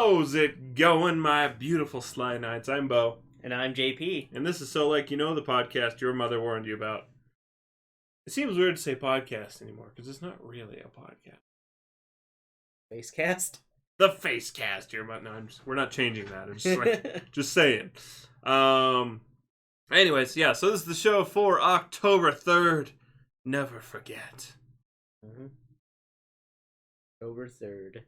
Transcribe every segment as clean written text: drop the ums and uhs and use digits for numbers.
How's it going, my beautiful Sly Knights? I'm Bo. And I'm JP. And this is So Like You Know, the podcast your mother warned you about. It seems weird to say podcast anymore, because it's not really a podcast. Facecast? The Facecast, your mother. No, we're not changing that. I'm just, just saying. Anyways, yeah, so this is the show for October 3rd. Never forget. Mm-hmm. October 3rd.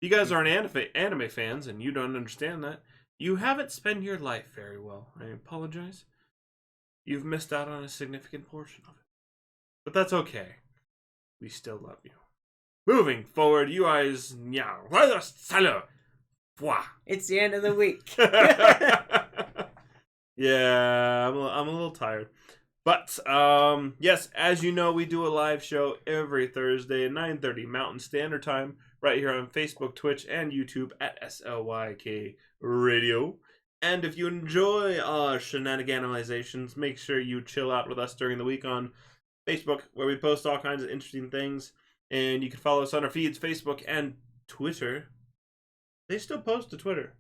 You guys aren't anime fans, and you don't understand that. You haven't spent your life very well. I apologize. You've missed out on a significant portion of it. But that's okay. We still love you. Moving forward, you guys... It's the end of the week. Yeah, I'm a little tired. But, yes, as you know, we do a live show every Thursday at 9:30 Mountain Standard Time, right here on Facebook, Twitch, and YouTube at SLYK Radio. And if you enjoy our shenaniganizations, make sure you chill out with us during the week on Facebook, where we post all kinds of interesting things. And you can follow us on our feeds, Facebook and Twitter. They still post to Twitter.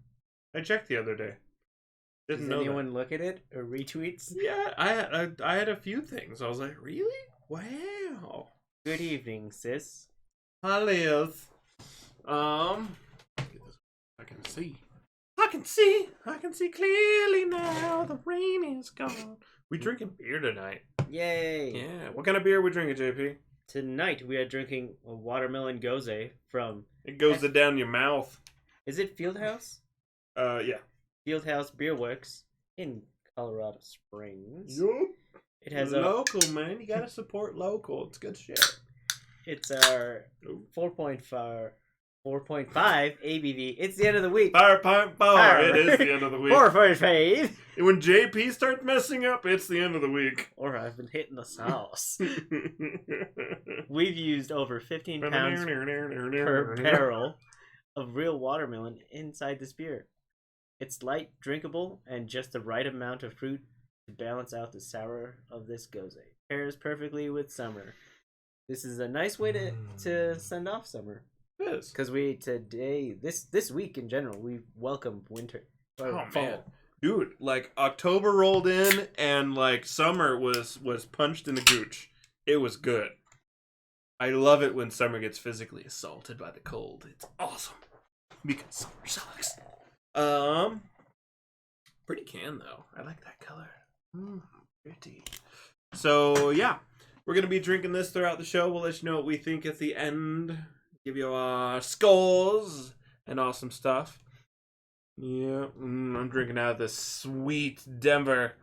I checked the other day. Does anyone look at it or retweets? Yeah, I had a few things. I was like, really? Wow. Good evening, sis. Hi, Liz. I can see. I can see clearly now. The rain is gone. We drinking beer tonight. Yay. Yeah. What kind of beer are we drinking, JP? Tonight we are drinking a watermelon gose from... It goes down your mouth. Is it Fieldhouse? Yeah. Fieldhouse Beer Works in Colorado Springs. Yup. It has local, man. You gotta support local. It's good shit. It's our 4.5 ABV. It's the end of the week. 4.4. It is the end of the week. 4.5. When JP starts messing up, it's the end of the week. Or I've been hitting the sauce. We've used over 15 pounds per barrel of real watermelon inside this beer. It's light, drinkable, and just the right amount of fruit to balance out the sour of this gose. Pairs perfectly with summer. This is a nice way to send off summer. It is. Because this week in general, we welcome winter. Oh, fall. Man. Dude, like, October rolled in, and, like, summer was punched in the gooch. It was good. I love it when summer gets physically assaulted by the cold. It's awesome. Because summer sucks. Pretty can, though. I like that color. Pretty. So, yeah. We're going to be drinking this throughout the show. We'll let you know what we think at the end. Give you our scores and awesome stuff. Yeah, I'm drinking out of this sweet Denver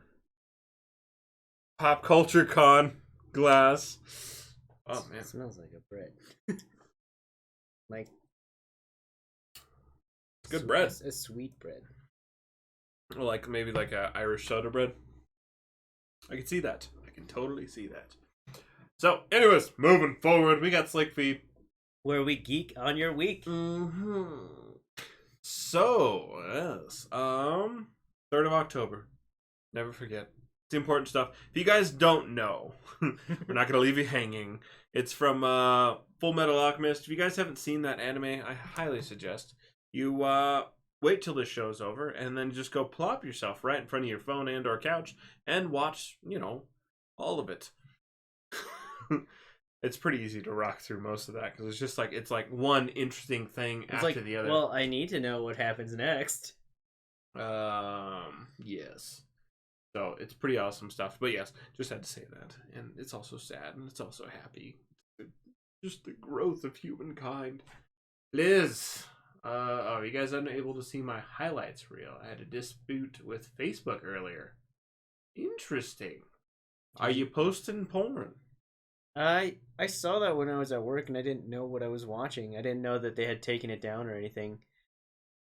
Pop Culture Con glass. Oh, man. It smells like a bread. Like... Good bread. A sweet bread. Or like maybe like a Irish soda bread. I can see that. I can totally see that. So, anyways, moving forward, we got Slick Feed. Where we geek on your week. Mm-hmm. So, yes. 3rd of October. Never forget. It's important stuff. If you guys don't know, we're not going to leave you hanging. It's from Full Metal Alchemist. If you guys haven't seen that anime, I highly suggest you wait till this show's over and then just go plop yourself right in front of your phone and or couch and watch, all of it. It's pretty easy to rock through most of that because it's just like one interesting thing after the other. Well, I need to know what happens next. Yes. So it's pretty awesome stuff. But yes, just had to say that. And it's also sad and it's also happy. Just the growth of humankind. Liz, you guys unable to see my highlights reel? I had a dispute with Facebook earlier. Interesting. Are you posting porn? I saw that when I was at work and I didn't know what I was watching. I didn't know that they had taken it down or anything.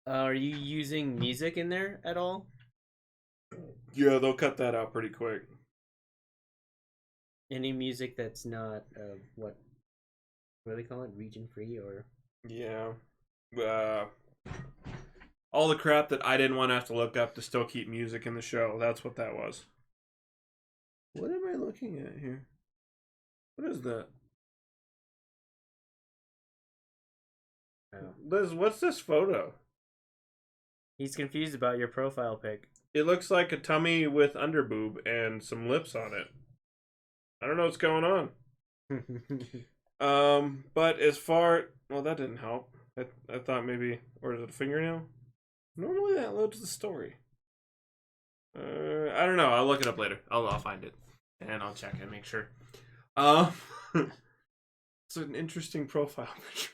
Are you using music in there at all? Yeah, they'll cut that out pretty quick. Any music that's not, what do they call it? Region free or? Yeah. All the crap that I didn't want to have to look up to still keep music in the show. That's what that was. What am I looking at here? What is that? Oh. Liz, what's this photo? He's confused about your profile pic. It looks like a tummy with underboob and some lips on it. I don't know what's going on. But as far... Well, that didn't help. I thought maybe... Or is it a fingernail? Normally that loads the story. I don't know. I'll look it up later. I'll find it. And I'll check and make sure. It's an interesting profile picture.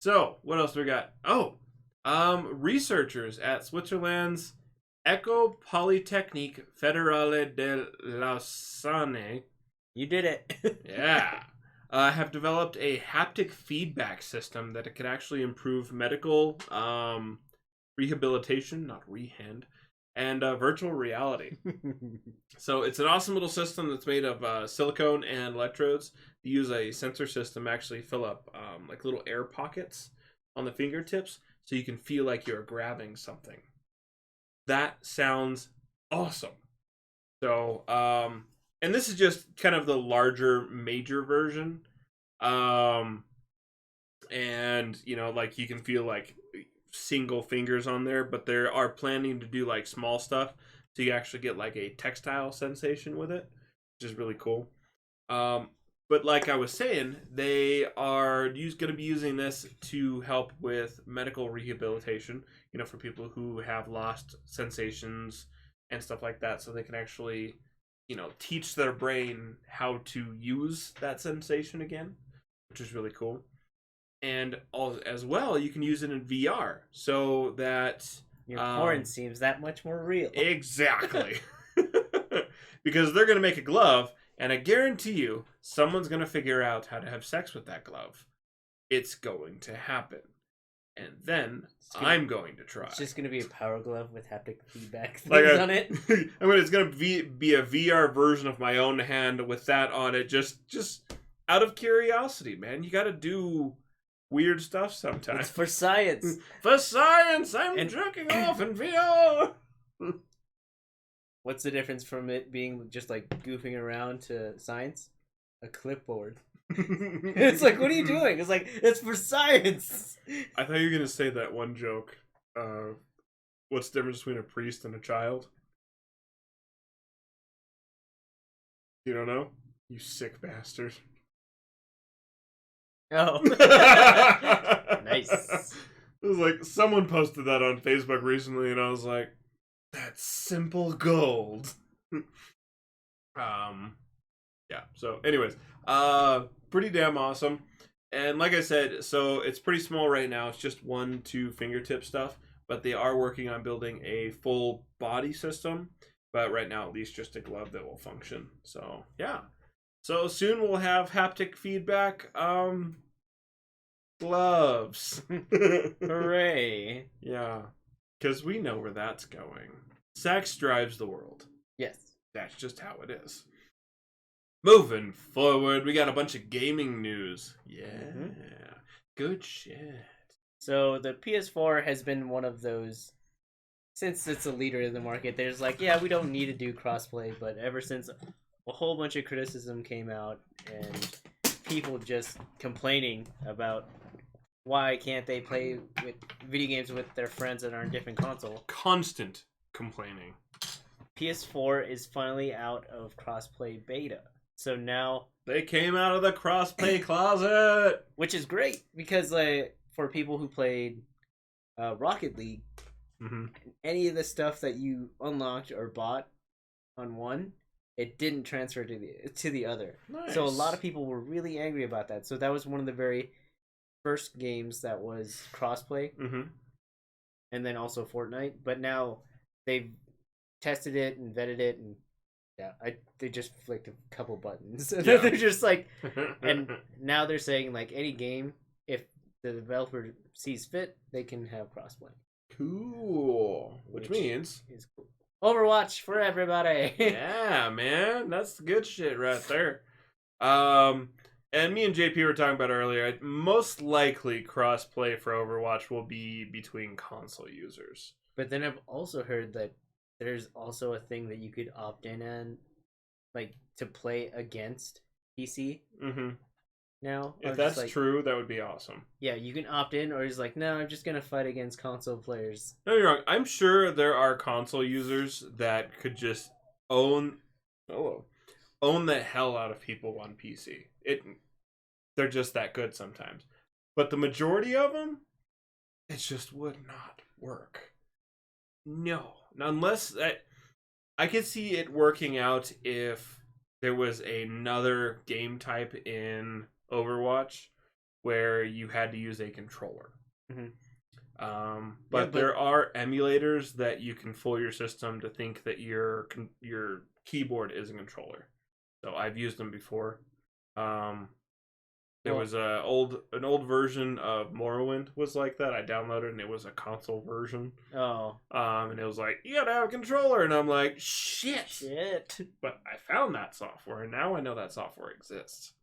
So, what else do we got? Oh! Researchers at Switzerland's École Polytechnique Fédérale de Lausanne. You did it. Yeah. Have developed a haptic feedback system that it could actually improve medical rehabilitation, not rehand, and virtual reality. So it's an awesome little system that's made of silicone and electrodes. You use a sensor system to actually fill up like little air pockets on the fingertips so you can feel like you're grabbing something. That sounds awesome. So, and this is just kind of the larger, major version. And, you know, like you can feel like single fingers on there, but they are planning to do like small stuff. So you actually get like a textile sensation with it, which is really cool. But like I was saying, they are going to be using this to help with medical rehabilitation, you know, for people who have lost sensations and stuff like that. So they can actually, you know, teach their brain how to use that sensation again, which is really cool. And as well, you can use it in VR so that your porn seems that much more real. Exactly. Because they're going to make a glove, and I guarantee you, someone's going to figure out how to have sex with that glove. It's going to happen. And then I'm going to try. It's just going to be a power glove with haptic feedback things like on it. I mean, it's going to be a VR version of my own hand with that on it. Just out of curiosity, man. You got to do weird stuff sometimes. It's for science. For science! I'm jerking off in VR! What's the difference from it being just like goofing around to science? A clipboard. It's like, what are you doing? It's like, it's for science. I thought you were going to say that one joke. What's the difference between a priest and a child? You don't know? You sick bastard. Oh. Nice. It was like, someone posted that on Facebook recently, and I was like, that's simple gold. Yeah, so anyways, pretty damn awesome. And like I said, so it's pretty small right now. It's just 1-2 fingertip stuff, but they are working on building a full body system. But right now, at least just a glove that will function. So yeah. So soon we'll have haptic feedback gloves. Hooray. Yeah. Because we know where that's going. Sex drives the world. Yes. That's just how it is. Moving forward, we got a bunch of gaming news. Yeah. Mm-hmm. Good shit. So the PS4 has been one of those, since it's a leader in the market, there's like, yeah, we don't need to do crossplay, but ever since a whole bunch of criticism came out and people just complaining about why can't they play with video games with their friends that are on different console. Constant complaining. PS4 is finally out of crossplay beta. So now they came out of the crossplay closet, which is great because for people who played Rocket League, any of the stuff that you unlocked or bought on one, it didn't transfer to the other. Nice. So a lot of people were really angry about that. So that was one of the very first games that was crossplay, and then also Fortnite. But now they've tested it and vetted it, and they just flicked a couple buttons. Yeah. They're just like, and now they're saying like any game, if the developer sees fit, they can have crossplay. Cool. Which means is cool. Overwatch for everybody. Yeah, man, that's the good shit right there. And me and JP were talking about earlier, most likely cross-play for Overwatch will be between console users. But then I've also heard that there's also a thing that you could opt in and like to play against PC. now. If that's true, that would be awesome. Yeah, you can opt in, or he's like, no, I'm just gonna fight against console players. No, you're wrong. I'm sure there are console users that could just own the hell out of people on PC. They're just that good sometimes. But the majority of them, it just would not work. No. Unless I could see it working out if there was another game type in Overwatch where you had to use a controller. But there are emulators that you can fool your system to think that your keyboard is a controller. So I've used them before. There was an old version of Morrowind was like that. I downloaded it and it was a console version. Oh. And it was like, you gotta have a controller, and I'm like, shit. But I found that software, and now I know that software exists.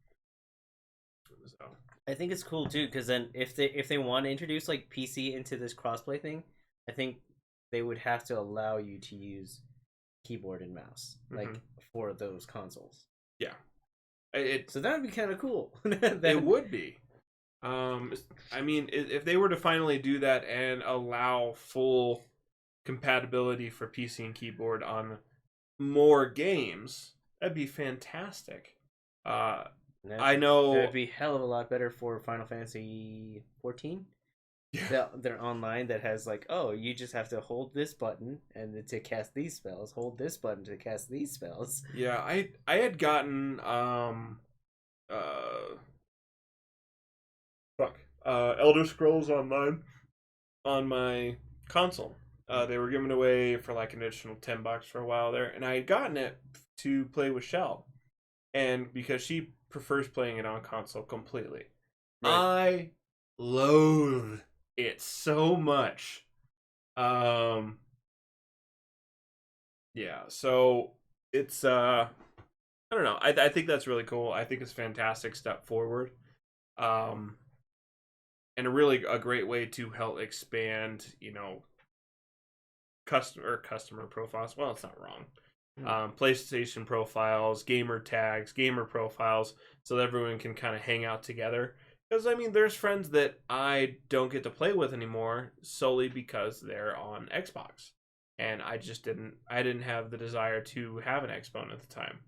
So I think it's cool too, because then if they want to introduce like PC into this crossplay thing, I think they would have to allow you to use keyboard and mouse like for those consoles. Yeah. So that would be kind of cool. It would be. I mean, if they were to finally do that and allow full compatibility for PC and keyboard on more games, that'd be fantastic. I know that'd be a hell of a lot better for Final Fantasy 14. Yeah. They're online that has like, oh, you just have to hold this button and to cast these spells, hold this button to cast these spells. Yeah, I had gotten Elder Scrolls Online on my console. They were giving away for like an additional $10 for a while there, and I had gotten it to play with Shell, and because she prefers playing it on console completely, right. I loathe it so much. Yeah, so it's I don't know. I think that's really cool. I think it's a fantastic step forward. And a great way to help expand, customer profiles. Well, it's not wrong. PlayStation profiles, gamer tags, gamer profiles, so that everyone can kind of hang out together. Because I mean, there's friends that I don't get to play with anymore solely because they're on Xbox, and I didn't have the desire to have an Xbone at the time.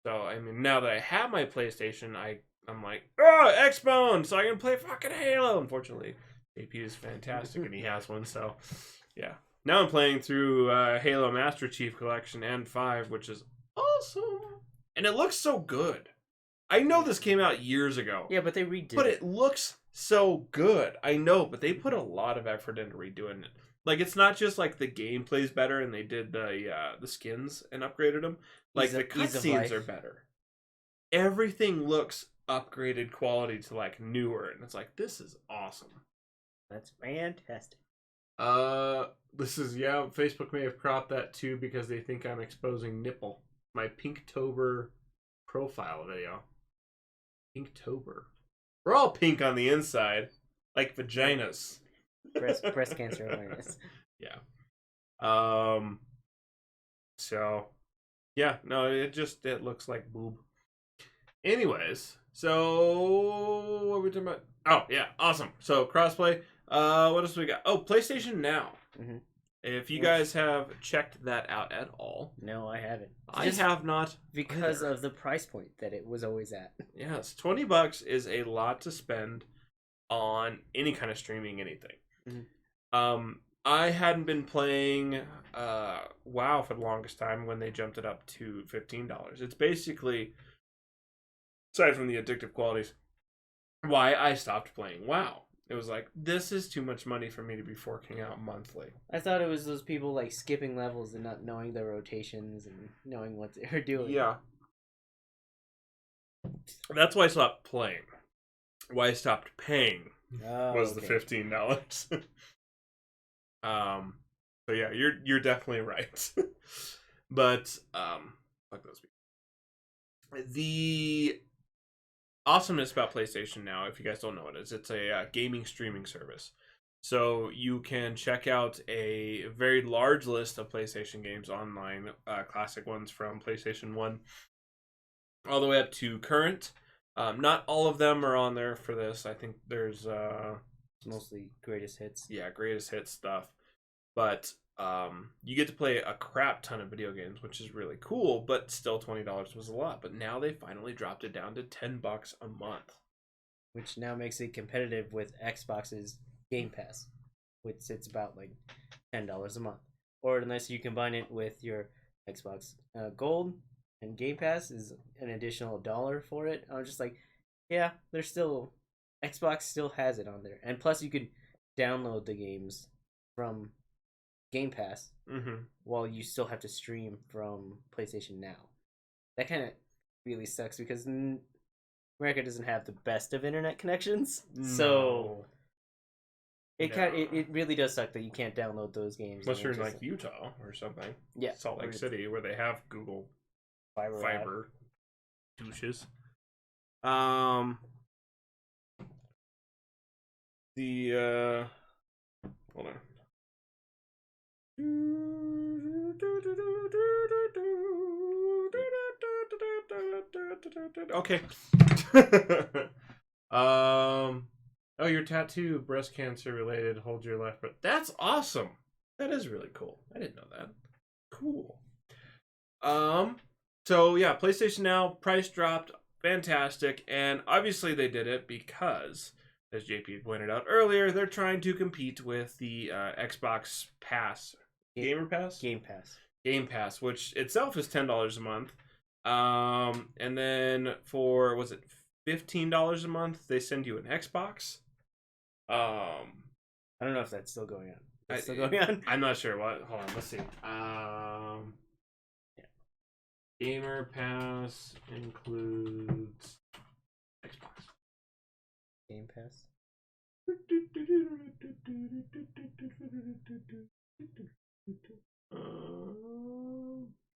So I mean, now that I have my PlayStation, I'm like, oh, Xbone, so I can play fucking Halo. Unfortunately, AP is fantastic and he has one, so yeah. Now I'm playing through Halo Master Chief Collection and 5, which is awesome. And it looks so good. I know this came out years ago. Yeah, but they redid it. But it looks so good. I know, but they put a lot of effort into redoing it. Like, it's not just like the gameplay's better and they did the skins and upgraded them. Like, the cutscenes are better. Everything looks upgraded quality to like newer, and it's like, this is awesome. That's fantastic. Facebook may have cropped that too because they think I'm exposing nipple. My Pinktober profile video. Pinktober. We're all pink on the inside, like vaginas. Breast cancer awareness. Yeah. So, yeah, no, it looks like boob. Anyways, so what are we talking about? Oh yeah, awesome. So crossplay. What else we got? Oh, PlayStation Now. Mm-hmm. If you guys have checked that out at all. No, I haven't. I have not. Because of the price point that it was always at. Yes, $20 is a lot to spend on any kind of streaming anything. Mm-hmm. I hadn't been playing WoW for the longest time when they jumped it up to $15. It's basically, aside from the addictive qualities, why I stopped playing WoW. It was like, this is too much money for me to be forking out monthly. I thought it was those people like skipping levels and not knowing their rotations and knowing what they're doing. Yeah. That's why I stopped playing. Why I stopped paying was the $15. So yeah, you're definitely right. But fuck those people. The awesomeness about PlayStation Now, if you guys don't know what it is, it's a gaming streaming service. So you can check out a very large list of PlayStation games online, classic ones from PlayStation 1 all the way up to current. Not all of them are on there for this. I think there's mostly greatest hits. Yeah, greatest hits stuff. But you get to play a crap ton of video games, which is really cool. But still, $20 was a lot. But now they finally dropped it down to $10 a month, which now makes it competitive with Xbox's Game Pass, which sits about like $10 a month. Or unless you combine it with your Xbox Gold and Game Pass is an additional $1 for it. I'm just like, yeah, there's still Xbox still has it on there, and plus you could download the games from Game Pass while you still have to stream from PlayStation Now. That kind of really sucks because America doesn't have the best of internet connections, so it really does suck that you can't download those games. Unless you're in like Utah or something. Yeah, Salt Lake City, where they have Google Fiber douches. Hold on. Okay. Oh, your tattoo, breast cancer related, hold your left breath. That's awesome. That is really cool. I didn't know that. Cool. So yeah, PlayStation Now, price dropped, fantastic, and obviously they did it because, as JP pointed out earlier, they're trying to compete with the Xbox Pass, Gamer Pass, Game Pass, which itself is $10 a month. And then for $15 a month, they send you an Xbox. I don't know if that's still going on. It's still going on. I'm not sure. What? Hold on. Let's see. Gamer Pass includes Xbox. Game Pass.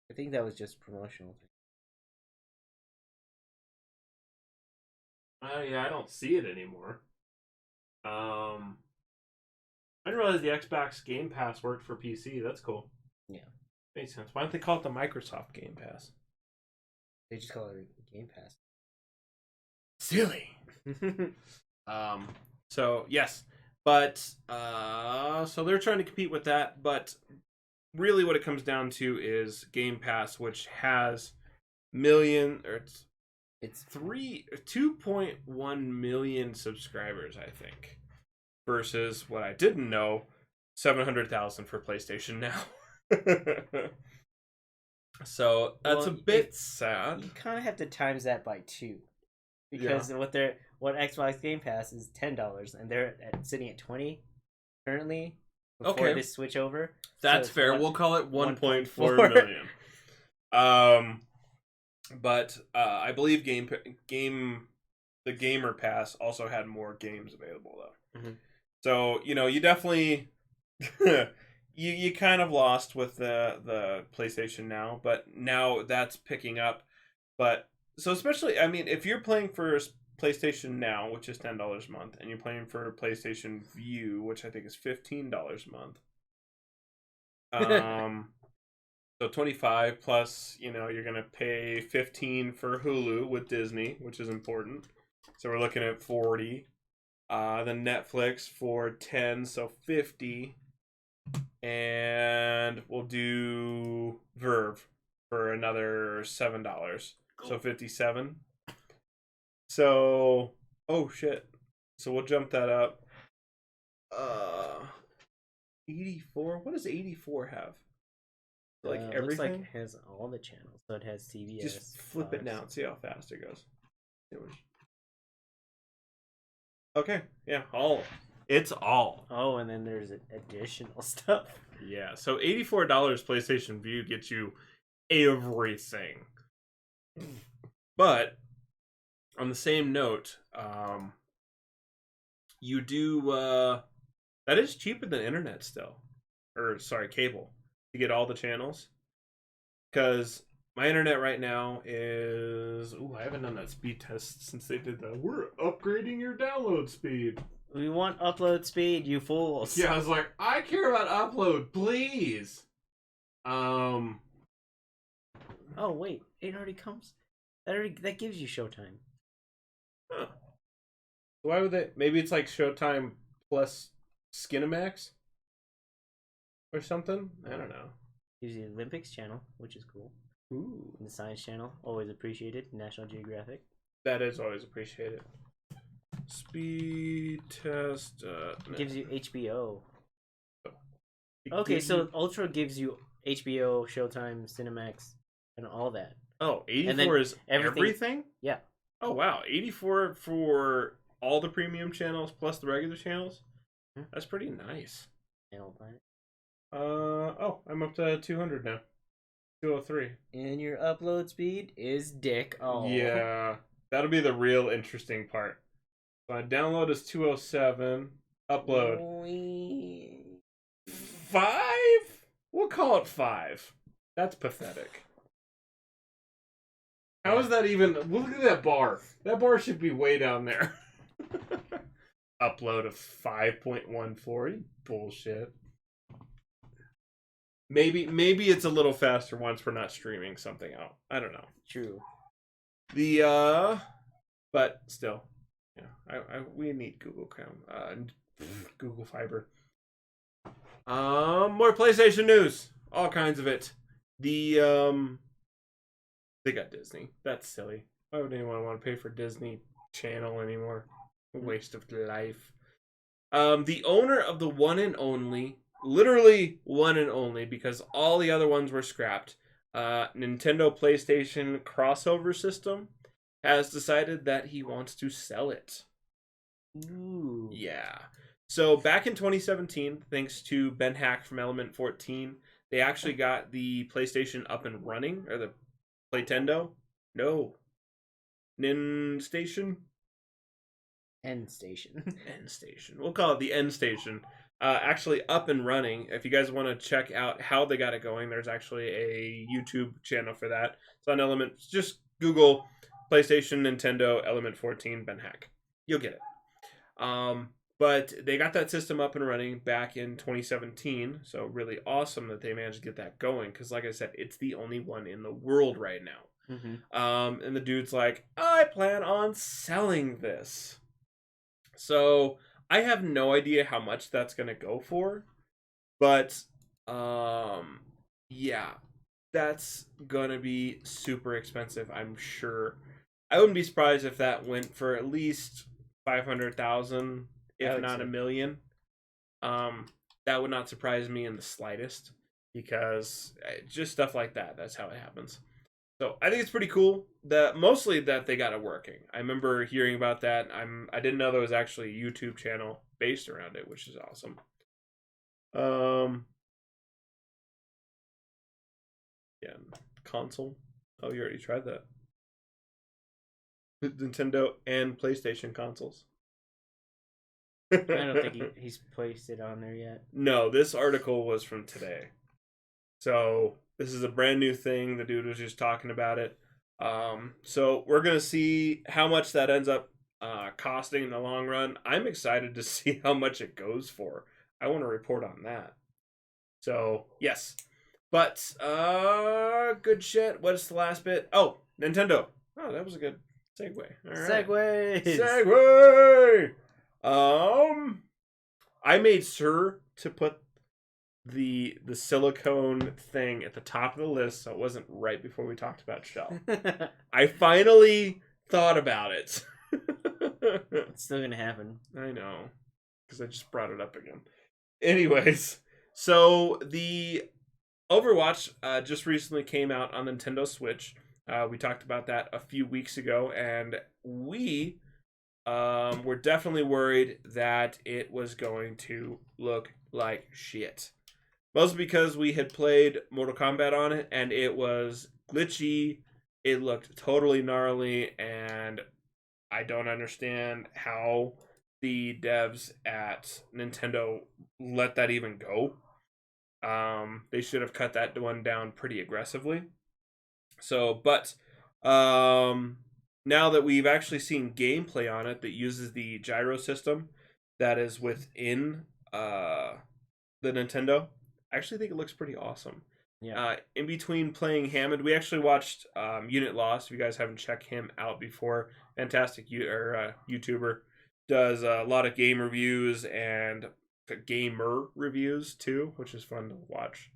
I think that was just promotional. Yeah, I don't see it anymore. I didn't realize the Xbox Game Pass worked for PC. That's cool. Yeah. Makes sense. Why don't they call it the Microsoft Game Pass? They just call it Game Pass. Silly. So yes. But so they're trying to compete with that, but really what it comes down to is Game Pass, which has it's 2.1 million subscribers, I think, versus what I didn't know, 700,000 for PlayStation Now. So that's a bit sad. You kind of have to times that by 2, because what Xbox Game Pass is $10, and they're sitting at 20 currently. Before they switch over. That's fair. We'll call it 1.4 million. But I believe the Gamer Pass also had more games available though. Mm-hmm. So you definitely you kind of lost with the PlayStation Now, but now that's picking up. But so especially, I mean, if you're playing for PlayStation Now, which is $10 a month, and you're playing for PlayStation View, which I think is $15 a month. So 25 plus, you're gonna pay 15 for Hulu with Disney, which is important. So we're looking at 40. Then Netflix for 10, so 50. And we'll do Verve for another $7, so 57. So, oh shit. So we'll jump that up. 84. What does 84 have? Like everything? Looks like it has all the channels. So it has CBS. Just flip it now and see how fast it goes. Okay, yeah, all. It's all. Oh, and then there's additional stuff. Yeah, so $84 PlayStation View gets you everything. But on the same note, you do that is cheaper than internet still. Or sorry, cable. To get all the channels. Because my internet right now is I haven't done that speed test since they did that. We're upgrading your download speed. We want upload speed, you fools. Yeah, I was like, I care about upload, please. Oh wait, it already comes. That gives you Showtime. Huh. Why would they? Maybe it's like Showtime plus Skinamax or something. I don't know. Gives you the Olympics channel, which is cool. Ooh, And the Science Channel, always appreciated. National Geographic. that is always appreciated. Speed test. Gives you HBO. It Okay, gives so you- Ultra gives you HBO, Showtime, Cinemax, and all that. Oh, 84 and then is everything? Yeah. Oh, wow. 84 for all the premium channels plus the regular channels? That's pretty nice. Channel Planet. Oh, I'm up to 200 now. 203. And your upload speed is dick. Oh. Yeah. That'll be the real interesting part. So download is 207. Upload. 5? We'll call it 5. That's pathetic. How is that even? Look at that bar. That bar should be way down there. Upload of 5.14. Bullshit. Maybe it's a little faster once we're not streaming something out. I don't know. True. But still, yeah, we need Google Chrome, Google Fiber. More PlayStation news, all kinds of it. They got Disney. That's silly. Why would anyone want to pay for Disney Channel anymore? A waste of life. The owner of the one and only, literally one and only, because all the other ones were scrapped, Nintendo PlayStation crossover system has decided that he wants to sell it. Ooh. Yeah. So back in 2017, thanks to Ben Hack from Element 14, they actually got the PlayStation up and running, or the Playtendo. No. Nin Station? End station. End Station. We'll call it the End Station. Actually up and running. If you guys want to check out how they got it going, there's actually a YouTube channel for that. It's on Element. Just Google PlayStation, Nintendo, Element 14, Ben Hack. You'll get it. But they got that system up and running back in 2017. So really awesome that they managed to get that going. Because like I said, it's the only one in the world right now. Mm-hmm. And the dude's like, I plan on selling this. So I have no idea how much that's going to go for. But yeah, that's going to be super expensive, I'm sure. I wouldn't be surprised if that went for at least 500,000, if not $1 million. That would not surprise me in the slightest, because just stuff like that, that's how it happens. So I think it's pretty cool that mostly that they got it working. I remember hearing about that. I didn't know there was actually a YouTube channel based around it, which is awesome. Yeah, console. Oh, you already tried that. Nintendo and PlayStation consoles. I don't think he's placed it on there yet. No, this article was from today. So this is a brand new thing. The dude was just talking about it. So we're gonna see how much that ends up costing in the long run. I'm excited to see how much it goes for. I want to report on that. So yes, but good shit. What is the last bit? Oh, Nintendo. Oh, that was a good segue. All right. Segue. I made sure to put the silicone thing at the top of the list, so it wasn't right before we talked about shell. I finally thought about it. It's still gonna happen. I know, because I just brought it up again. Anyways, so the Overwatch just recently came out on Nintendo Switch. We talked about that a few weeks ago, and we were definitely worried that it was going to look like shit. Mostly because we had played Mortal Kombat on it, and it was glitchy, it looked totally gnarly, and I don't understand how the devs at Nintendo let that even go. They should have cut that one down pretty aggressively. So, but now that we've actually seen gameplay on it that uses the gyro system that is within the Nintendo, I actually think it looks pretty awesome. Yeah. In between playing Hammond, we actually watched Unit Lost. If you guys haven't checked him out before, fantastic YouTuber. Does a lot of game reviews and gamer reviews too, which is fun to watch.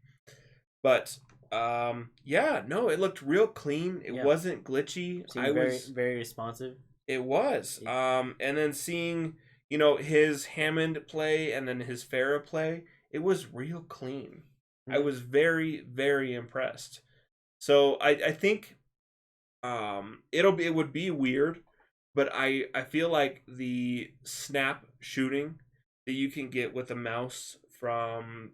But yeah, no, it looked real clean. It wasn't glitchy. Seemed very responsive. It was. And then seeing, his Hammond play and then his Farah play, it was real clean. I was very, very impressed. So I think it would be weird, but I feel like the snap shooting that you can get with a mouse from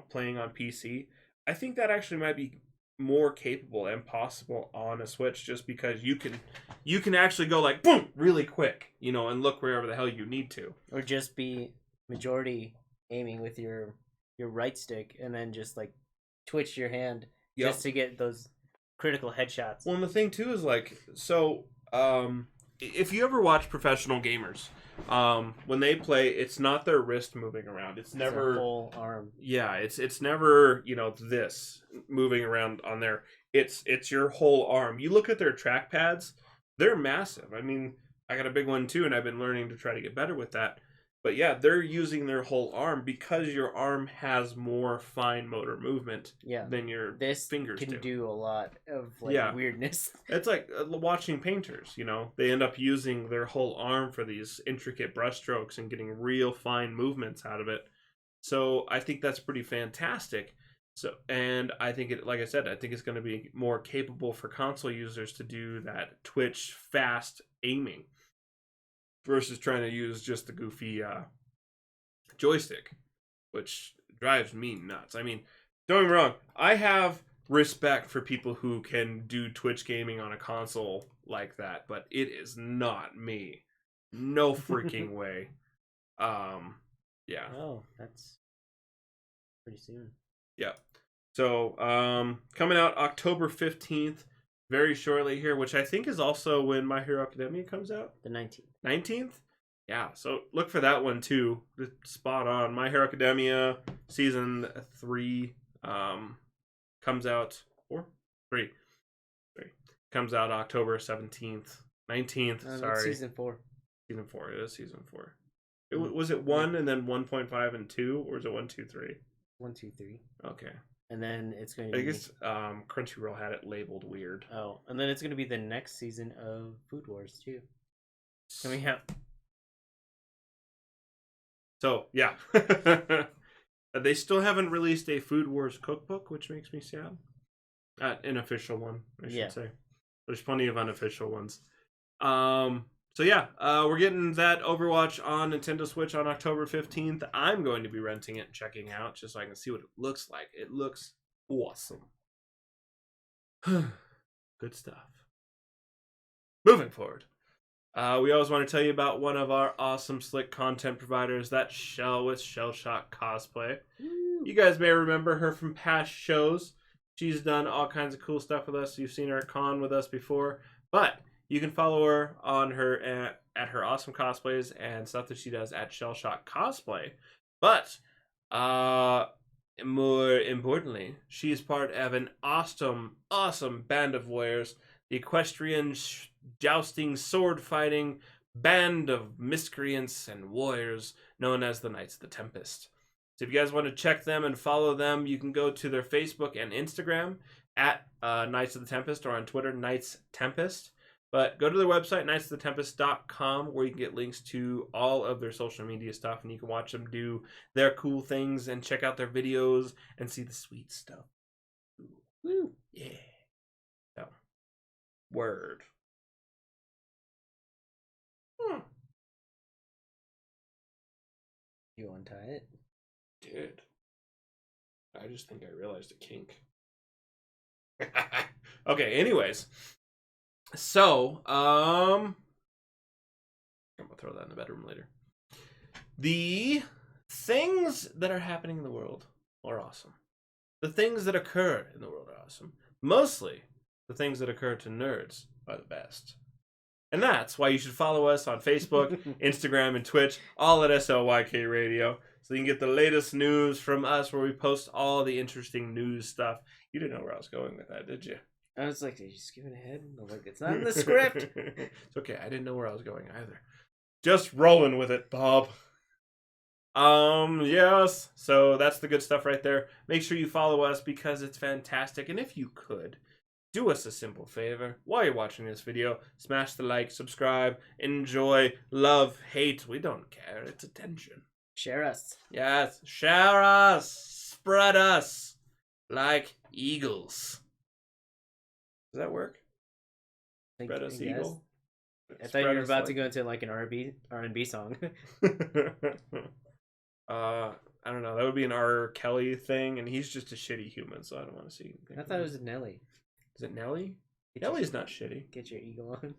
playing on PC, I think that actually might be more capable and possible on a Switch, just because you can actually go like boom really quick, and look wherever the hell you need to, or just be majority aiming with your right stick and then just like twitch your hand just to get those critical headshots. Well, and the thing too is like, so if you ever watch professional gamers, when they play, it's not their wrist moving around. It's never their whole arm. Yeah, it's never this moving around on there. It's your whole arm. You look at their trackpads; they're massive. I mean, I got a big one too, and I've been learning to try to get better with that. But yeah, they're using their whole arm because your arm has more fine motor movement than your fingers can do a lot of weirdness. It's like watching painters, they end up using their whole arm for these intricate brushstrokes and getting real fine movements out of it. So I think that's pretty fantastic. So, and I think like I said, I think it's going to be more capable for console users to do that twitch fast aiming versus trying to use just the goofy joystick, which drives me nuts. I mean, don't get me wrong, I have respect for people who can do Twitch gaming on a console like that, but it is not me. No freaking way. Yeah. Oh, that's pretty soon. Yeah. So, coming out October 15th, very shortly here, which I think is also when My Hero Academia comes out. The 19th. 19th? Yeah, so look for that one too. Spot on. My Hero Academia season 3 comes out 3 comes out October 17th. 19th, sorry. Season 4. Season 4. It is season 4. Was it 1 and then 1.5 and 2, or is it 1, 2, 3? 1, 2, 3. Okay. And then it's going to be... I guess Crunchyroll had it labeled weird. Oh, and then it's going to be the next season of Food Wars too. Coming out. So, yeah. They still haven't released a Food Wars cookbook, which makes me sad. An official one, I should say. There's plenty of unofficial ones. So yeah, we're getting that Overwatch on Nintendo Switch on October 15th. I'm going to be renting it and checking out just so I can see what it looks like. It looks awesome. Good stuff. Moving forward. We always want to tell you about one of our awesome slick content providers, that's Shell with Shell Shock Cosplay. You guys may remember her from past shows. She's done all kinds of cool stuff with us. You've seen her at con with us before. But you can follow her on her at her awesome cosplays and stuff that she does at Shell Shock Cosplay. But more importantly, she is part of an awesome band of warriors, the equestrian jousting, sword fighting band of miscreants and warriors known as the Knights of the Tempest. So if you guys want to check them and follow them, you can go to their Facebook and Instagram at Knights of the Tempest, or on Twitter, Knights Tempest. But go to their website, knightsofthetempest.com, where you can get links to all of their social media stuff, and you can watch them do their cool things and check out their videos and see the sweet stuff. Woo! Yeah. So, word. You untie it? Dude. I just think I realized a kink. Okay, anyways. So, I'm gonna throw that in the bedroom later. The things that are happening in the world are awesome. The things that occur in the world are awesome. Mostly, the things that occur to nerds are the best. And that's why you should follow us on Facebook, Instagram, and Twitch, all at SLYK Radio. so you can get the latest news from us where we post all the interesting news stuff. You didn't know where I was going with that, did you? I was like, did you skip ahead? I'm like, it's not in the script. It's okay. I didn't know where I was going either. Just rolling with it, Bob. Yes. So that's the good stuff right there. Make sure you follow us because it's fantastic. And if you could, do us a simple favor. While you're watching this video, smash the like, subscribe, enjoy, love, hate. We don't care. It's attention. Share us. Yes. Share us. Spread us. Like eagles. Does that work? Spread us, eagle? I thought you were about to go into like an R&B song. I don't know. That would be an R. Kelly thing, and he's just a shitty human, so I don't want to see him. I thought it was Nelly. Is it Nelly? Nelly's not shitty. Get your eagle on.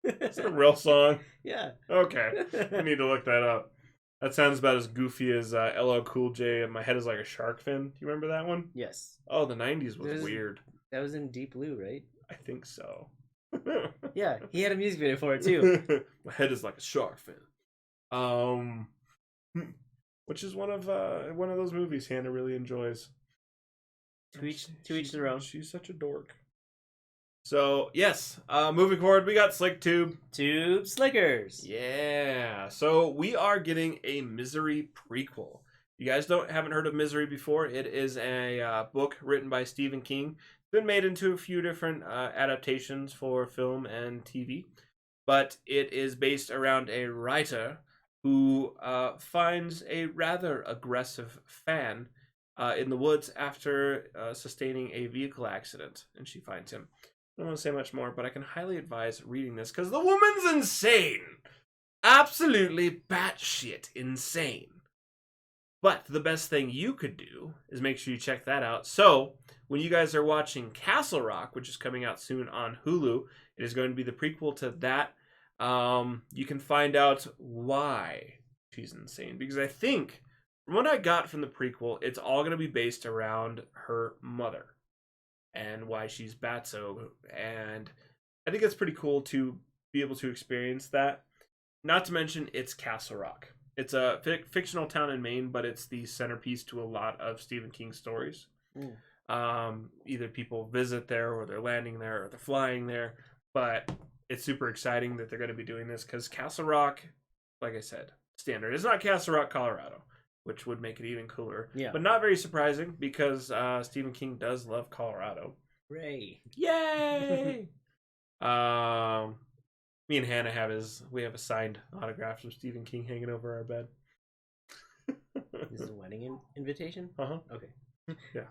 Is that a real song? Yeah. Okay. I need to look that up. That sounds about as goofy as LL Cool J, and my head is like a shark fin. Do you remember that one? Yes. Oh, the 90s was weird. That was in Deep Blue, right? I think so. Yeah, he had a music video for it too. My head is like a shark fin. Which is one of those movies Hannah really enjoys. To each their own. She's such a dork. So yes, moving forward, we got Slick Tube. Tube Slickers. Yeah. So we are getting a Misery prequel. You guys haven't heard of Misery before? It is a book written by Stephen King. It's been made into a few different adaptations for film and TV, but it is based around a writer who finds a rather aggressive fan in the woods after sustaining a vehicle accident, and she finds him. I don't want to say much more, but I can highly advise reading this because the woman's insane. Absolutely batshit insane. But the best thing you could do is make sure you check that out. So, when you guys are watching Castle Rock, which is coming out soon on Hulu, it is going to be the prequel to that. You can find out why she's insane. Because I think, from what I got from the prequel, it's all going to be based around her mother and why she's batso. And I think it's pretty cool to be able to experience that. Not to mention, it's Castle Rock. It's a fictional town in Maine, but it's the centerpiece to a lot of Stephen King stories. Either people visit there, or they're landing there, or they're flying there. But it's super exciting that they're going to be doing this because Castle Rock, like I said, standard. It's not Castle Rock, Colorado, which would make it even cooler. Yeah. But not very surprising because Stephen King does love Colorado. Ray. Yay! Me and Hannah have a signed autograph from Stephen King hanging over our bed. This is a wedding invitation? Uh-huh. Okay. Yeah.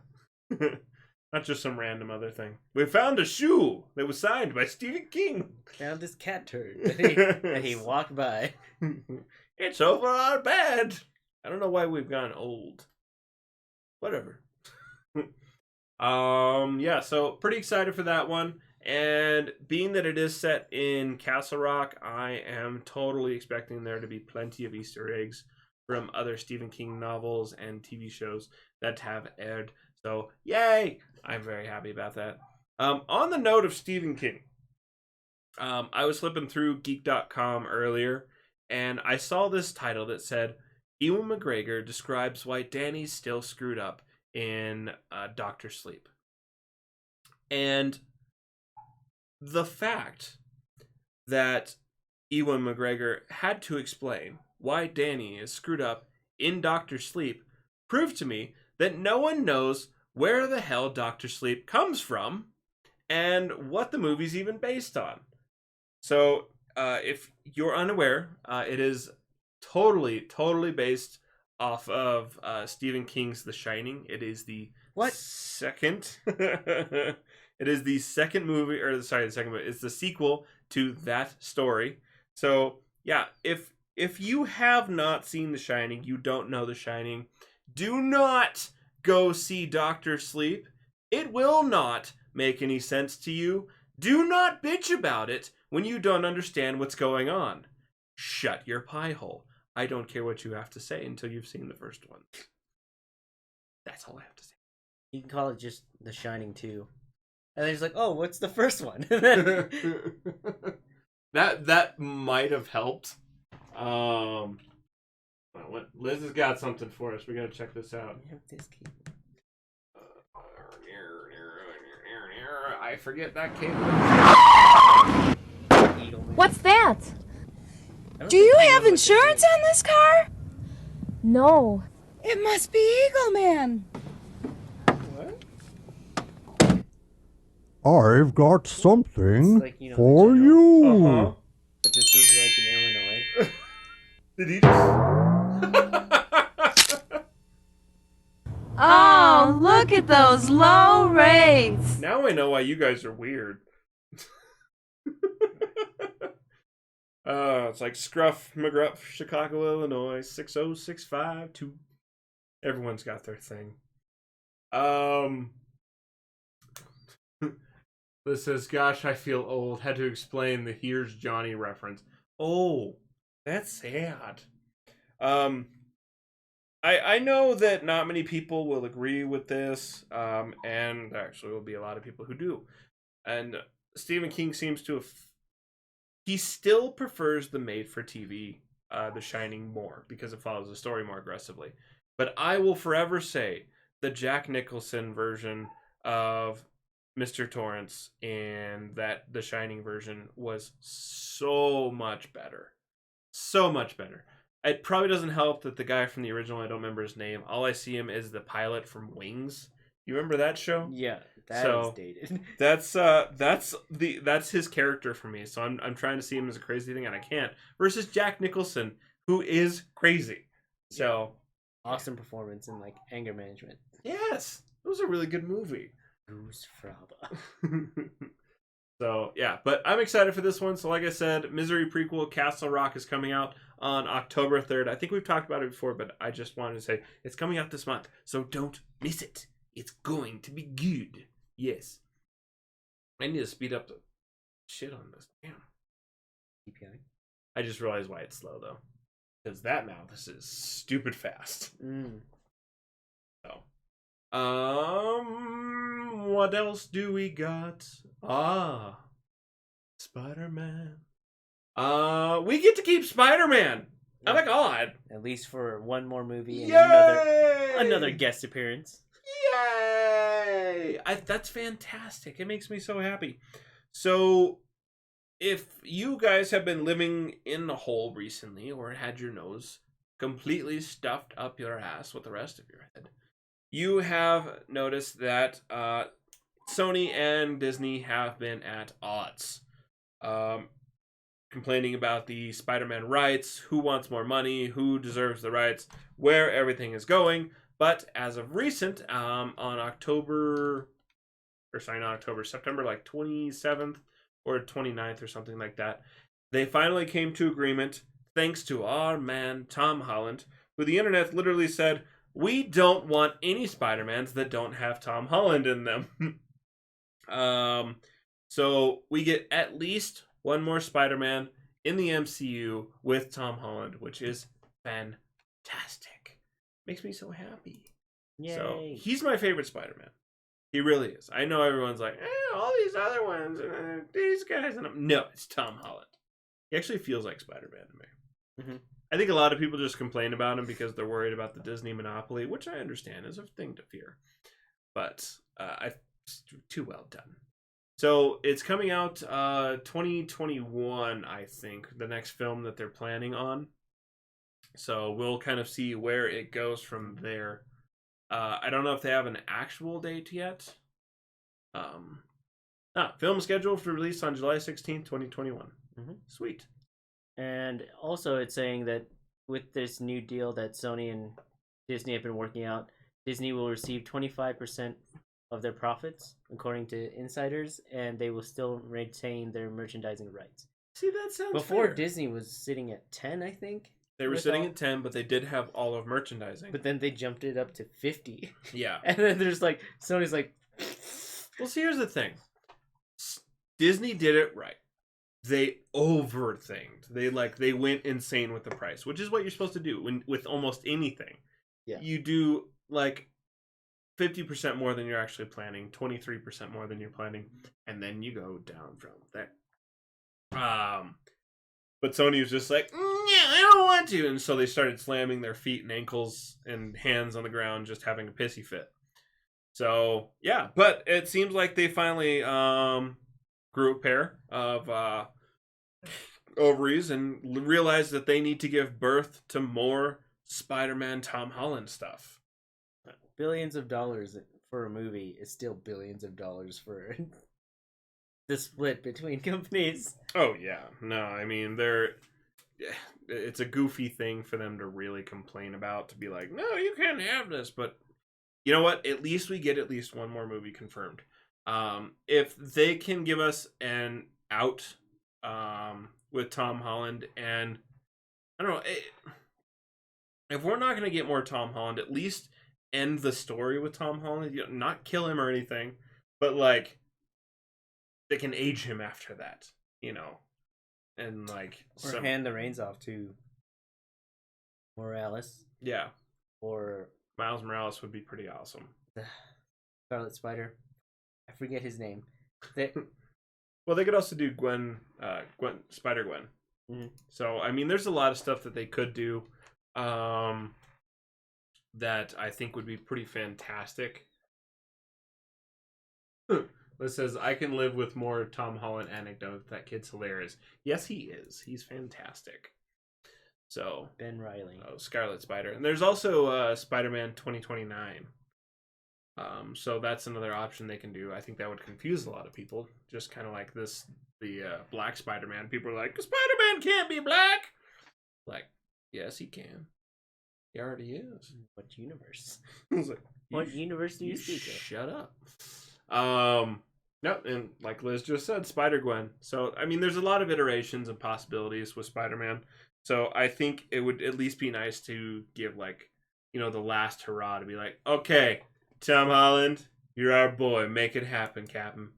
Not just some random other thing. We found a shoe that was signed by Stephen King. Found this cat turd that he walked by. It's over our bed. I don't know why we've gone old. Whatever. Yeah, so pretty excited for that one. And being that it is set in Castle Rock, I am totally expecting there to be plenty of Easter eggs from other Stephen King novels and TV shows that have aired. So, yay! I'm very happy about that. On the note of Stephen King, I was flipping through Geek.com earlier, and I saw this title that said, Ewan McGregor describes why Danny's still screwed up in Dr. Sleep. And the fact that Ewan McGregor had to explain why Danny is screwed up in Dr. Sleep proved to me that no one knows where the hell Dr. Sleep comes from and what the movie's even based on. So, if you're unaware, it is totally based off of Stephen King's The Shining. It is the second... It is the second movie, or sorry, the second movie. It's the sequel to that story. So, yeah, if you have not seen The Shining, you don't know The Shining, do not go see Dr. Sleep. It will not make any sense to you. Do not bitch about it when you don't understand what's going on. Shut your pie hole. I don't care what you have to say until you've seen the first one. That's all I have to say. You can call it just The Shining 2. And then he's like, oh, what's the first one? That might have helped. Liz has got something for us. We gotta check this out. I have this cable. I forget that cable. What's that? Do you have insurance on this car? No. It must be Eagle Man. What? I've got something Like, you know, for the you. Uh-huh. But this was like in Illinois. Did he just... Oh, look at those low rates. Now I know why you guys are weird. It's like Scruff McGruff, Chicago, Illinois, 60652. Everyone's got their thing. This says, gosh, I feel old. Had to explain the Here's Johnny reference. Oh, that's sad. I know that not many people will agree with this, and there actually will be a lot of people who do. And Stephen King seems to have... He still prefers the made-for-TV, The Shining, more, because it follows the story more aggressively. But I will forever say the Jack Nicholson version of Mr. Torrance and that The Shining version was so much better. So much better. It probably doesn't help that the guy from the original, I don't remember his name, all I see him is the pilot from Wings. You remember that show? Yeah, that is dated. That's his character for me. So I'm trying to see him as a crazy thing and I can't. Versus Jack Nicholson, who is crazy. So awesome performance in like anger management. yes, it was a really good movie. Goose Fraba. So yeah, but I'm excited for this one. So like I said, Misery prequel Castle Rock is coming out on October 3rd. I think we've talked about it before, but I just wanted to say it's coming out this month. So don't miss it. It's going to be good. Yes. I need to speed up the shit on this. Damn. CPI. I just realized why it's slow though. Because this is stupid fast. So. What else do we got? Spider-Man. We get to keep Spider-Man. Oh my god. At least for one more movie and Yay! another guest appearance. Yay! That's fantastic. It makes me so happy. So, if you guys have been living in a hole recently or had your nose completely stuffed up your ass with the rest of your head, you have noticed that Sony and Disney have been at odds. Complaining about the Spider-Man rights, who wants more money, who deserves the rights, where everything is going. But as of recent, on September like 27th or 29th or something like that, they finally came to agreement thanks to our man Tom Holland, who the internet literally said, we don't want any Spider-Mans that don't have Tom Holland in them. So we get at least one more Spider-Man in the MCU with Tom Holland, which is fantastic. Makes me so happy. Yay. So he's my favorite Spider-Man. He really is. I know everyone's like, all these other ones, these guys. And no, it's Tom Holland. He actually feels like Spider-Man to me. Mm-hmm. I think a lot of people just complain about him because they're worried about the Disney monopoly, which I understand is a thing to fear. But too well done. So it's coming out 2021, I think, the next film that they're planning on. So we'll kind of see where it goes from there. I don't know if they have an actual date yet. Film scheduled for release on July 16th, 2021. Mm-hmm. Sweet. And also it's saying that with this new deal that Sony and Disney have been working out, Disney will receive 25% of their profits, according to insiders, and they will still retain their merchandising rights. See, that sounds Before fair. Disney was sitting at 10, I think. They were sitting at 10, but they did have all of merchandising. But then they jumped it up to 50. Yeah. And then there's like, Sony's like... Well, see, here's the thing. Disney did it right. They overthinged. They went insane with the price, which is what you're supposed to do with almost anything. Yeah. You do, 50% more than you're actually planning, 23% more than you're planning, and then you go down from there. But Sony was just like, yeah, I don't want to. And so they started slamming their feet and ankles and hands on the ground, just having a pissy fit. So, yeah. But it seems like they finally grew a pair of ovaries and realized that they need to give birth to more Spider-Man Tom Holland stuff. Billions of dollars for a movie is still billions of dollars for the split between companies. Oh, yeah. No, I mean, it's a goofy thing for them to really complain about, to be like, no, you can't have this. But you know what? At least we get at least one more movie confirmed. If they can give us an out with Tom Holland, and I don't know, if we're not going to get more Tom Holland, at least end the story with Tom Holland. You know, not kill him or anything, but like they can age him after that, you know, and like or hand the reins off to Morales. Yeah, or Miles Morales would be pretty awesome. Scarlet Spider. I forget his name. Well, they could also do Spider-Gwen. Mm-hmm. So, I mean, there's a lot of stuff that they could do that I think would be pretty fantastic. Liz says, I can live with more Tom Holland anecdotes. That kid's hilarious. Yes, he is. He's fantastic. So, Ben Reilly. Oh, Scarlet Spider. And there's also Spider-Man 2029. So that's another option they can do. I think that would confuse a lot of people. Just kind of like the Black Spider-Man. People are like, Spider-Man can't be black. Like, yes, he can. He already is. What universe? Like, what universe do you speak of? Shut up. No, and like Liz just said, Spider-Gwen. So, I mean, there's a lot of iterations and possibilities with Spider-Man. So I think it would at least be nice to give, like, you know, the last hurrah to be like, okay, Tom Holland, you're our boy. Make it happen, Captain.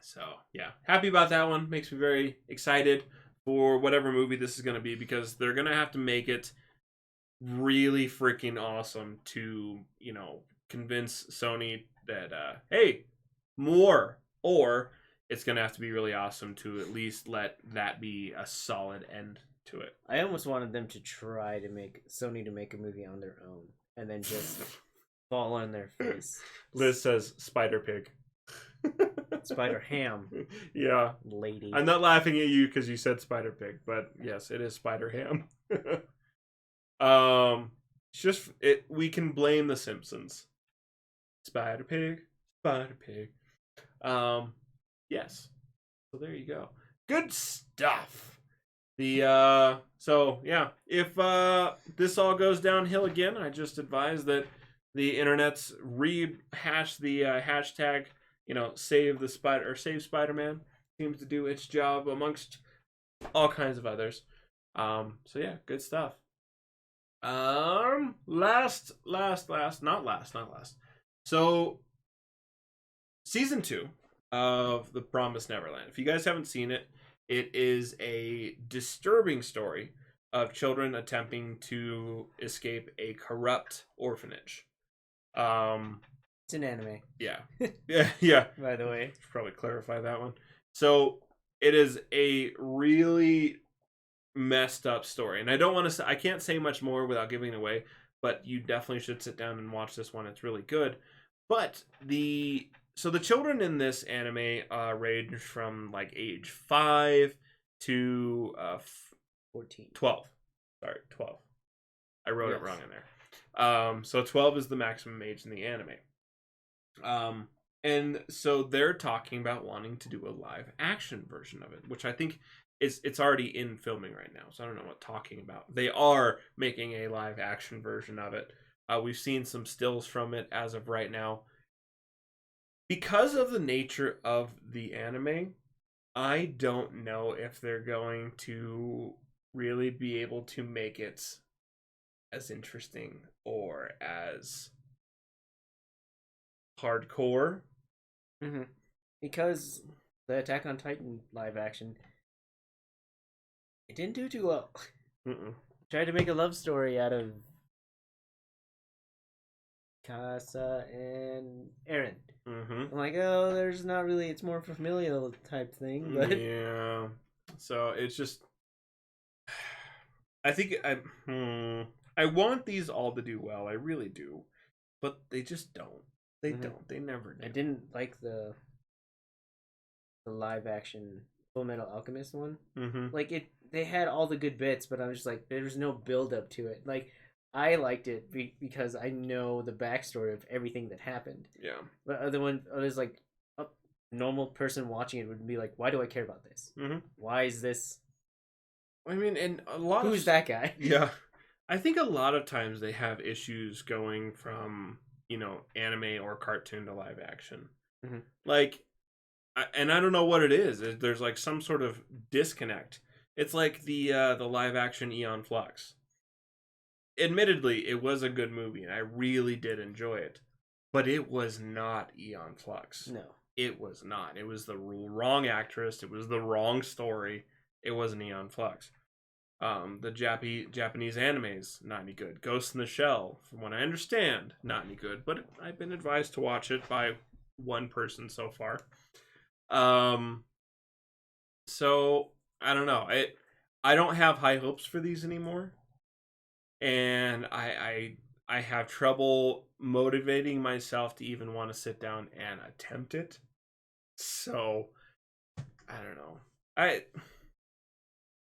So, yeah. Happy about that one. Makes me very excited for whatever movie this is going to be, because they're going to have to make it really freaking awesome to, you know, convince Sony that, hey, more. Or it's going to have to be really awesome to at least let that be a solid end to it. I almost wanted them to try to make Sony to make a movie on their own and then just fall on their face. Liz says Spider Pig. Spider Ham. Yeah. Lady. I'm not laughing at you because you said Spider Pig, but yes, it is Spider Ham. It's just we can blame the Simpsons. Spider Pig, Spider Pig. Yes. So there you go. Good stuff. So yeah, if this all goes downhill again, I just advise that the internet's rehash the hashtag, you know, save Spider-Man seems to do its job amongst all kinds of others. So yeah, good stuff. Not last. So season 2 of The Promised Neverland. If you guys haven't seen it, it is a disturbing story of children attempting to escape a corrupt orphanage. It's an anime. Yeah. Yeah. By the way. Should probably clarify that one. So it is a really messed up story. And I don't want to say, I can't say much more without giving it away, but you definitely should sit down and watch this one. It's really good. But the children in this anime range from like age 5 to 14. 12. Sorry, 12. I wrote it wrong in there. So 12 is the maximum age in the anime. And so they're talking about wanting to do a live action version of it, which I think it's already in filming right now. So I don't know what talking about. They are making a live action version of it. We've seen some stills from it as of right now. Because of the nature of the anime, I don't know if they're going to really be able to make it as interesting or as hardcore. Mm-hmm. Because the Attack on Titan live action, it didn't do too well. Tried to make a love story out of Casa and Eren. Mm-hmm. I'm like, oh, there's not really, it's more familial type thing. But yeah. So it's just, I think I want these all to do well. I really do, but they just don't. They don't. They never do. I didn't like the live action Full Metal Alchemist one. Like they had all the good bits, but I was just like, there was no build up to it. Like I liked it because I know the backstory of everything that happened. Yeah. But others like a normal person watching it would be like, why do I care about this? Why is this? I mean, and a lot. Who's that guy? Yeah, I think a lot of times they have issues going from anime or cartoon to live action. Like, and I don't know what it is. There's like some sort of disconnect. It's like the live action Aeon Flux. Admittedly, it was a good movie, and I really did enjoy it. But it was not Aeon Flux. No. It was not. It was the wrong actress. It was the wrong story. It wasn't Aeon Flux. The Japanese animes, not any good. Ghost in the Shell, from what I understand, not any good. But I've been advised to watch it by one person so far. So I don't know. I don't have high hopes for these anymore, and I have trouble motivating myself to even want to sit down and attempt it. So I don't know.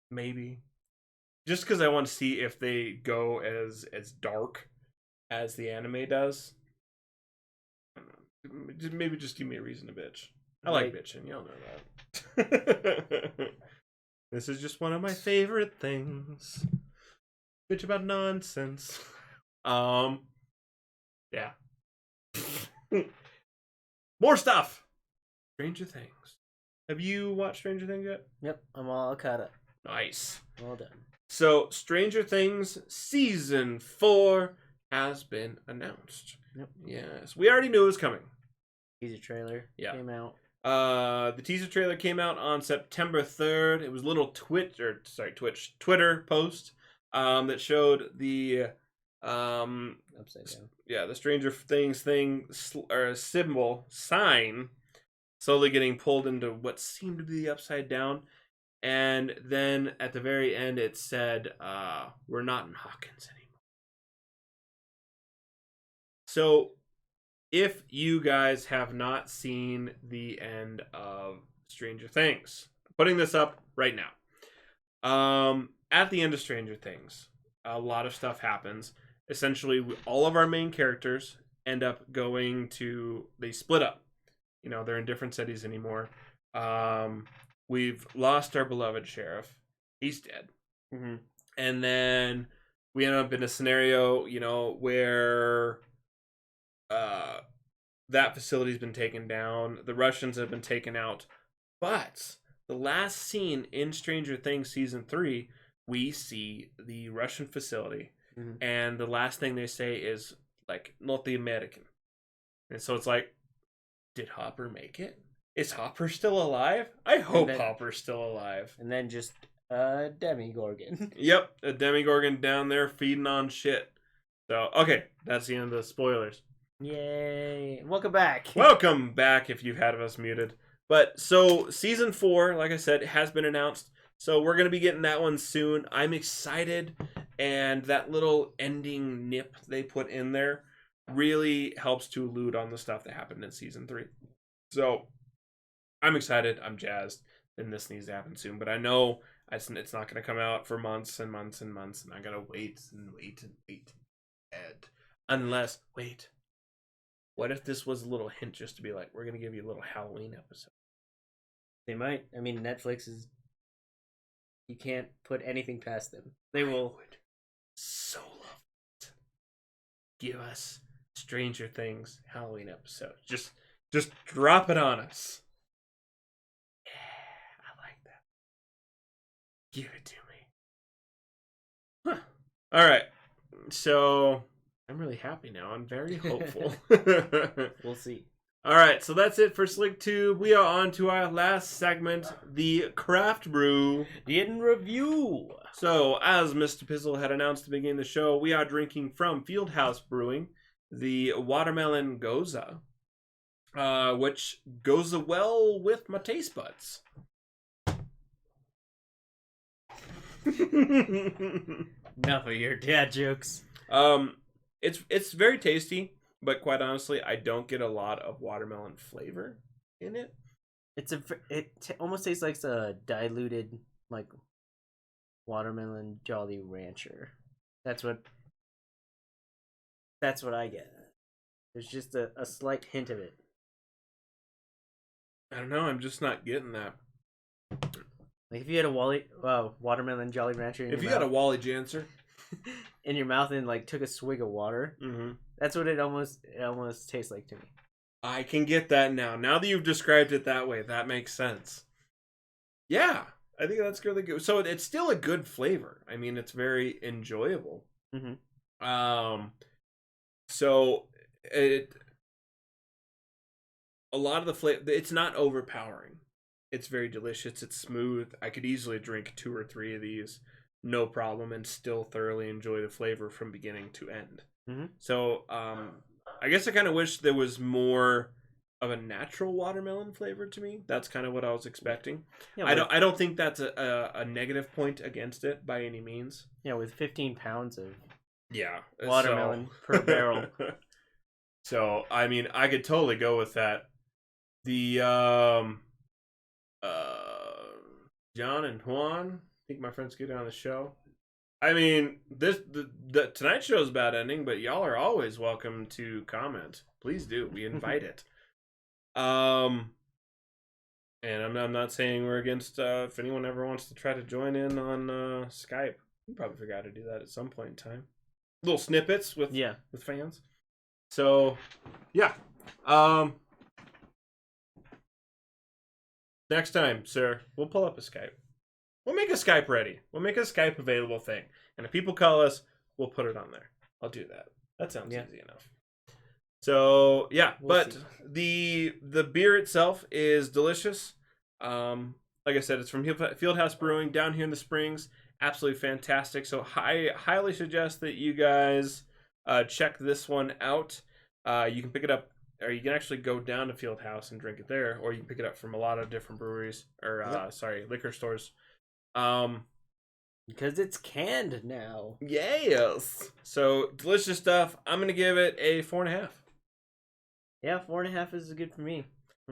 Maybe just because I want to see if they go as dark as the anime does. I don't know. Maybe just give me a reason to bitch. I like bitching. Y'all know that. This is just one of my favorite things. Bitch about nonsense. Yeah. More stuff. Stranger Things. Have you watched Stranger Things yet? Yep, I'm all caught up. Nice. Well done. So, Stranger Things Season 4 has been announced. Yep. Yes. We already knew it was coming. Teaser trailer came out. The teaser trailer came out on September 3rd. It was a little Twitter post that showed the Upside down. Yeah, the Stranger Things sign slowly getting pulled into what seemed to be the upside down. And then at the very end, it said, we're not in Hawkins anymore. So, if you guys have not seen the end of Stranger Things, I'm putting this up right now. At the end of Stranger Things, a lot of stuff happens. Essentially, all of our main characters end up they split up. They're in different cities anymore. We've lost our beloved sheriff. He's dead. And then we end up in a scenario, where that facility's been taken down. The Russians have been taken out. But the last scene in Stranger Things Season 3, we see the Russian facility. And the last thing they say is, like, not the American. And so it's like, did Hopper make it? Is Hopper still alive? I hope Hopper's still alive. And then just a Demogorgon. Yep, a Demogorgon down there feeding on shit. So, okay, that's the end of the spoilers. Yay. Welcome back. Welcome back if you've had us muted. But, so, Season 4, like I said, has been announced. So, we're going to be getting that one soon. I'm excited. And that little ending nip they put in there really helps to allude on the stuff that happened in Season 3. So, I'm excited. I'm jazzed. And this needs to happen soon. But I know it's not going to come out for months and months and months. And I got to wait and wait and wait. Unless, wait. What if this was a little hint just to be like, we're going to give you a little Halloween episode? They might. I mean, Netflix is... You can't put anything past them. They will... would so love it. Give us Stranger Things Halloween episode. Just drop it on us. Yeah, I like that. Give it to me. Huh. All right. So I'm really happy now. I'm very hopeful. We'll see. All right, so that's it for SlickTube. We are on to our last segment, the Craft Brew. In review. So, as Mr. Pizzle had announced to begin the show, we are drinking from Fieldhouse Brewing the Watermelon Goza, which goes well with my taste buds. Enough of your dad jokes. It's very tasty, but quite honestly, I don't get a lot of watermelon flavor in it. Almost tastes like a diluted like watermelon Jolly Rancher. That's what I get. There's just a slight hint of it. I don't know. I'm just not getting that. Like if you had a watermelon Jolly Rancher in If you your got a mouth, Wally Janser, in your mouth and like took a swig of water, that's what it almost tastes like to me. I can get that now. Now that you've described it that way, that makes sense. Yeah, I think that's really good. So it's still a good flavor. I mean, it's very enjoyable. So a lot of the flavor, it's not overpowering. It's very delicious. It's smooth. I could easily drink 2 or 3 of these, no problem, and still thoroughly enjoy the flavor from beginning to end. So, I guess I kind of wish there was more of a natural watermelon flavor to me. That's kind of what I was expecting. Yeah, I don't think that's a negative point against it by any means. Yeah, with 15 pounds of watermelon per barrel. So, I mean, I could totally go with that. The John and Juan, I think my friends get on the show. I mean, the tonight's show is about ending, but y'all are always welcome to comment. Please do. We invite it. And I'm not saying we're against if anyone ever wants to try to join in on Skype. We probably forgot to do that at some point in time. Little snippets with fans. So, yeah. Next time, sir, we'll pull up a Skype. We'll make a Skype ready. We'll make a Skype available thing. And if people call us, we'll put it on there. I'll do that. That sounds easy enough. So, yeah. We'll see. The beer itself is delicious. Like I said, it's from Fieldhouse Brewing down here in the Springs. Absolutely fantastic. So I highly suggest that you guys check this one out. You can pick it up, or you can actually go down to Fieldhouse and drink it there, or you can pick it up from a lot of different breweries, or liquor stores. Because it's canned now. Yes. So delicious stuff. I'm gonna give it a 4.5. Yeah, 4.5 is good for me.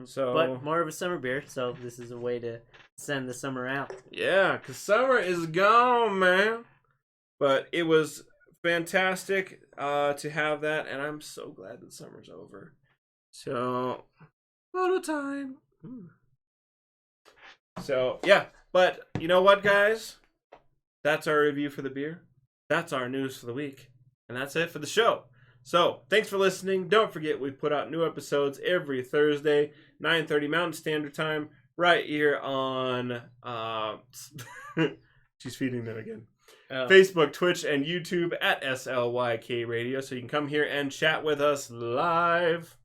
So, but more of a summer beer, so this is a way to send the summer out. Yeah, because summer is gone, man. But it was fantastic to have that, and I'm so glad that summer's over. So, photo time. So, yeah. But you know what, guys? That's our review for the beer. That's our news for the week. And that's it for the show. So, thanks for listening. Don't forget, we put out new episodes every Thursday, 9:30 Mountain Standard Time, right here on... she's feeding them again. Facebook, Twitch, and YouTube at SLYK Radio. So you can come here and chat with us live.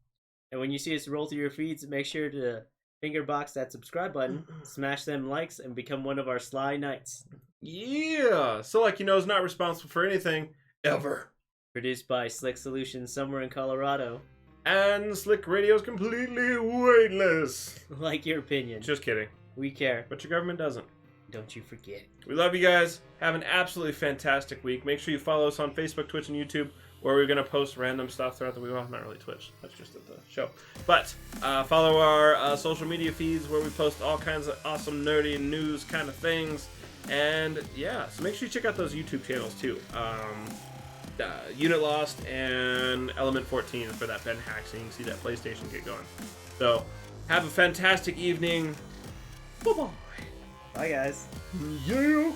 And when you see us roll through your feeds, make sure to finger box that subscribe button, smash them likes, and become one of our Sly Knights. Yeah. So like is not responsible for anything ever. Produced by Slick Solutions somewhere in Colorado. And Slick Radio is completely weightless. Like your opinion. Just kidding. We care. But your government doesn't. Don't you forget. We love you guys. Have an absolutely fantastic week. Make sure you follow us on Facebook, Twitch, and YouTube, where we're going to post random stuff throughout the week. Well, not really Twitch. That's just at the show. But follow our social media feeds where we post all kinds of awesome, nerdy news kind of things. And, yeah, so make sure you check out those YouTube channels, too. Unit Lost and Element 14 for that Ben hack, so you can see that PlayStation get going. So, have a fantastic evening. Bye-bye. Bye, guys. Yeah.